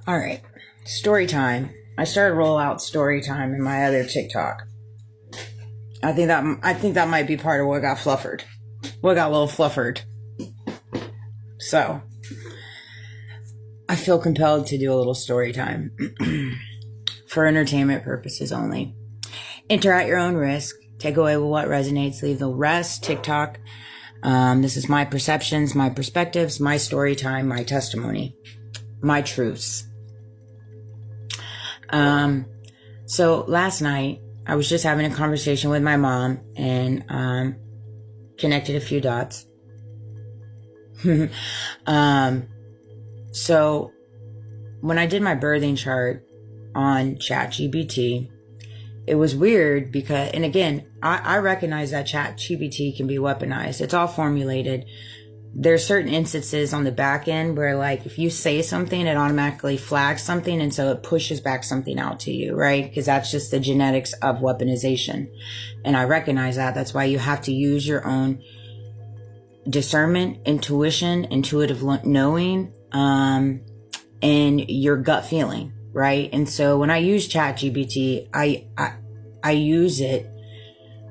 All right. Story time. I started to roll out story time in my other TikTok. I think that might be part of what got fluffered. What got a little fluffered. So, I feel compelled to do a little story time. For entertainment purposes only. Enter at your own risk. Take away what resonates. Leave the rest. TikTok. This is my perceptions, my perspectives, my story time, my testimony, my truths. So last night I was just having a conversation with my mom and connected a few dots. So when I did my birthing chart on ChatGPT, it was weird because, and again, I recognize that ChatGPT can be weaponized. It's all formulated. There's certain instances on the back end where, like, if you say something, it automatically flags something, and so it pushes back something out to you, right? Because that's just the genetics of weaponization. And I recognize that. That's why you have to use your own discernment, intuition, intuitive knowing, and your gut feeling, right? And so when I use ChatGPT, I use it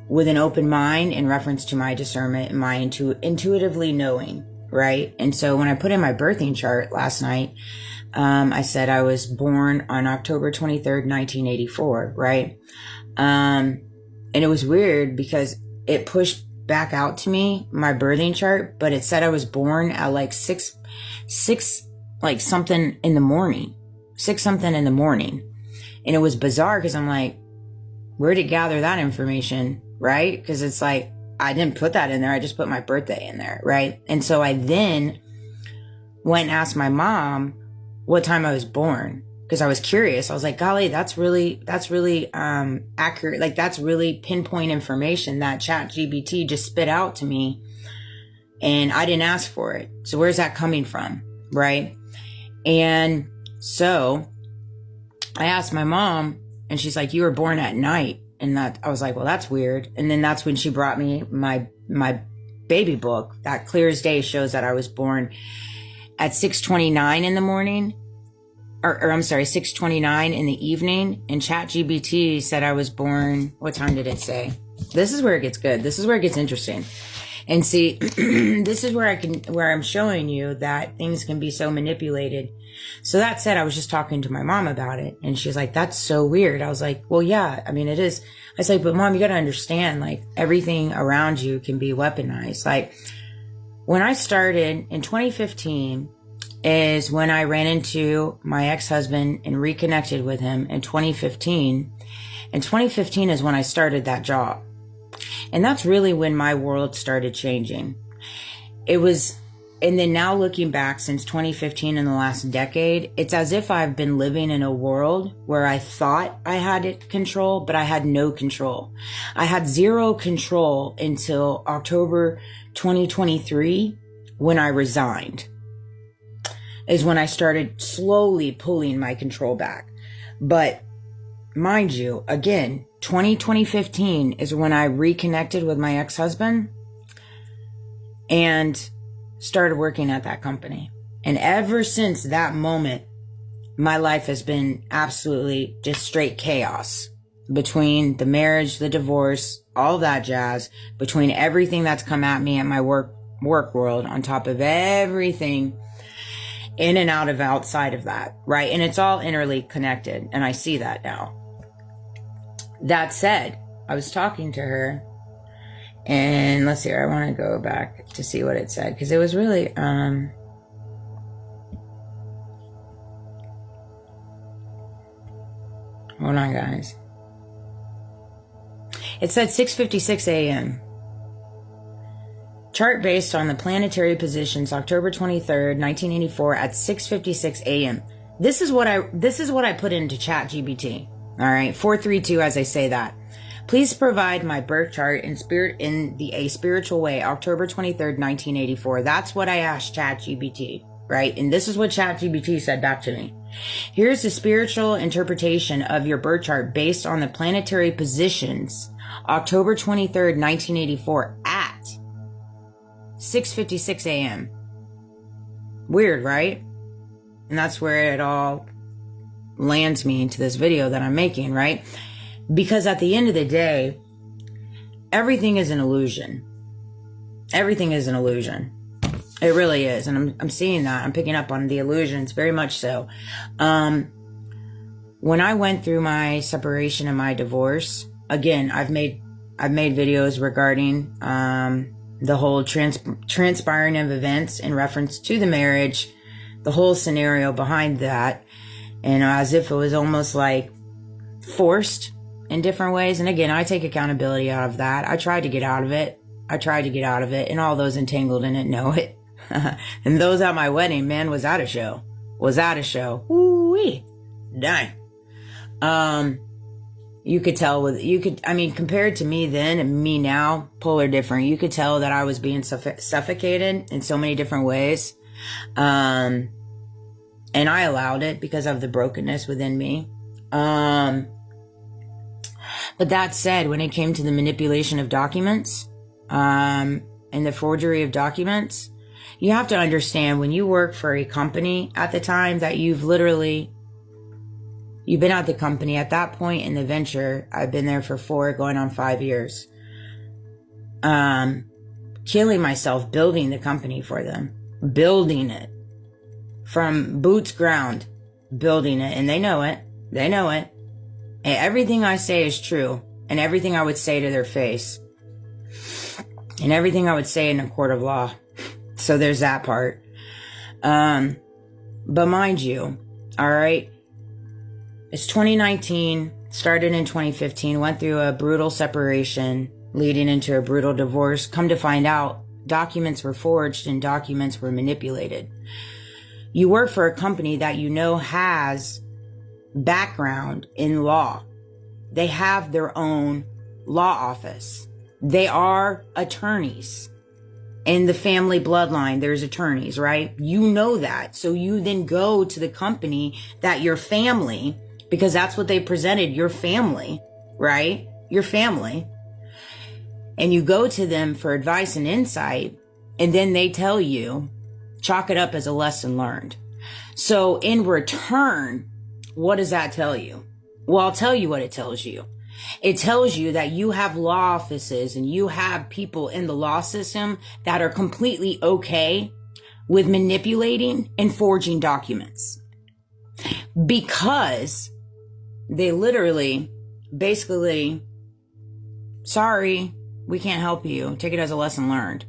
with an open mind in reference to my discernment and my intuitively knowing, right? And so when I put in my birthing chart last night, I said I was born on October 23rd, 1984, right? And it was weird because it pushed back out to me, my birthing chart, but it said I was born at like six like something in the morning, 6 something in the morning. And it was bizarre because I'm like, where'd it gather that information? Right? Because it's like, I didn't put that in there. I just put my birthday in there. Right? And so I then went and asked my mom what time I was born because I was curious. I was like, golly, that's really accurate. Like, that's really pinpoint information that ChatGPT just spit out to me. And I didn't ask for it. So where's that coming from? Right? And so I asked my mom and she's like, you were born at night. And that I was like, well, that's weird. And then that's when she brought me my baby book that clear as day shows that I was born at 6:29 in the morning, or I'm sorry, 6:29 in the evening. And ChatGPT said I was born. What time did it say? This is where it gets good. This is where it gets interesting. And see, this is where I'm showing you that things can be so manipulated. So that said, I was just talking to my mom about it and she's like, that's so weird. I was like, well, yeah, I mean, it is. I was like, but mom, you got to understand, like, everything around you can be weaponized. Like, when I started in 2015 is when I ran into my ex-husband and reconnected with him in 2015. And 2015 is when I started that job. And that's really when my world started changing. It was, and then now looking back since 2015 in the last decade, it's as if I've been living in a world where I thought I had control, but I had no control. I had zero control until October 2023 when I resigned, is when I started slowly pulling my control back. But mind you, again, 2015 is when I reconnected with my ex-husband and started working at that company. And ever since that moment, my life has been absolutely just straight chaos between the marriage, the divorce, all that jazz, between everything that's come at me at my work world, on top of everything in and out of outside of that, right? And it's all interly connected. And I see that now. That said, I was talking to her and let's see, I want to go back to see what it said because it was really, hold on guys. It said 6:56 a.m. Chart based on the planetary positions, October 23rd, 1984 at 6:56 a.m. This is what I put into ChatGPT. All right, 432 as I say that. Please provide my birth chart in a spiritual way, October 23rd, 1984. That's what I asked ChatGPT, right? And this is what ChatGPT said back to me. Here's the spiritual interpretation of your birth chart based on the planetary positions, October 23rd, 1984 at 6:56 a.m. Weird, right? And that's where it all lands me into this video that I'm making, right? Because at the end of the day, everything is an illusion. Everything is an illusion. It really is. And I'm seeing that. I'm picking up on the illusions, very much so. When I went through my separation and my divorce, again, I've made videos regarding the whole transpiring of events in reference to the marriage, the whole scenario behind that, and as if it was almost like forced in different ways. And again, I take accountability out of that. I tried to get out of it. And all those entangled in it know it. And those at my wedding, man, was at a show. Ooh-wee. Dang. You could tell compared to me then and me now, polar different. You could tell that I was being suffocated in so many different ways. And I allowed it because of the brokenness within me. But that said, when it came to the manipulation of documents, and the forgery of documents, you have to understand when you work for a company at the time that you've been at the company at that point in the venture. I've been there for 4 going on 5 years. Killing myself, building the company for them, building it from boots ground, building it. And they know it. And everything I say is true, and everything I would say to their face, and everything I would say in a court of law. So there's that part. But mind you, all right, it's 2019, started in 2015, went through a brutal separation leading into a brutal divorce. Come to find out, documents were forged and documents were manipulated. You work for a company that you know has background in law. They have their own law office. They are attorneys. In the family bloodline, there's attorneys, right? You know that. So you then go to the company that your family, because that's what they presented, your family, right? Your family. And you go to them for advice and insight, and then they tell you, chalk it up as a lesson learned. So in return, what does that tell you? Well, I'll tell you what it tells you. It tells you that you have law offices and you have people in the law system that are completely okay with manipulating and forging documents, because they literally, basically, sorry, we can't help you. Take it as a lesson learned.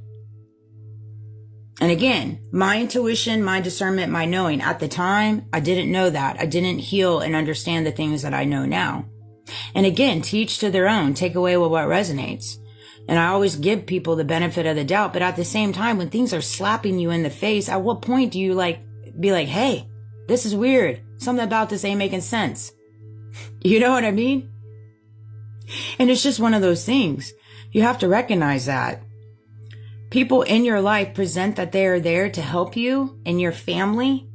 And again, my intuition, my discernment, my knowing, at the time, I didn't know that. I didn't heal and understand the things that I know now. And again, teach to their own, take away with what resonates. And I always give people the benefit of the doubt. But at the same time, when things are slapping you in the face, at what point do you be like, hey, this is weird. Something about this ain't making sense. You know what I mean? And it's just one of those things. You have to recognize that. People in your life present that they are there to help you and your family,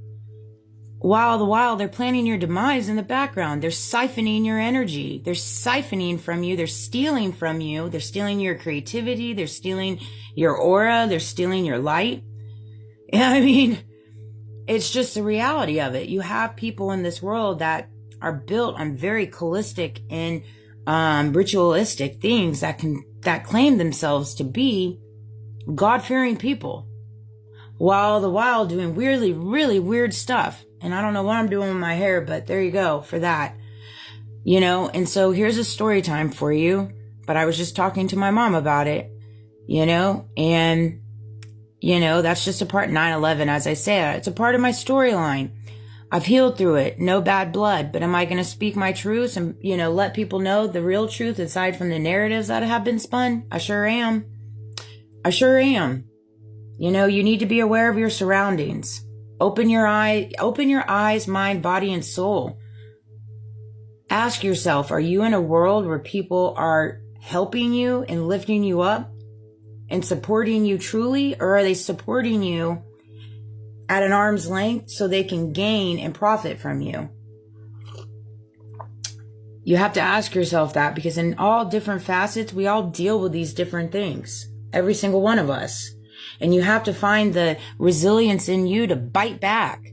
while they're planning your demise in the background. They're siphoning your energy. They're siphoning from you. They're stealing from you. They're stealing your creativity. They're stealing your aura. They're stealing your light. I mean, it's just the reality of it. You have people in this world that are built on very holistic and ritualistic things that claim themselves to be God-fearing people, while doing really, really weird stuff. And I don't know what I'm doing with my hair, but there you go for that. And so here's a story time for you. But I was just talking to my mom about it, and, that's just a part 9/11. As I say, it's a part of my storyline. I've healed through it. No bad blood. But am I going to speak my truths and, let people know the real truth aside from the narratives that have been spun? I sure am. You need to be aware of your surroundings. Open your eyes, mind, body, and soul. Ask yourself, are you in a world where people are helping you and lifting you up and supporting you truly? Or are they supporting you at an arm's length so they can gain and profit from you? You have to ask yourself that, because in all different facets, we all deal with these different things. Every single one of us. And you have to find the resilience in you to bite back.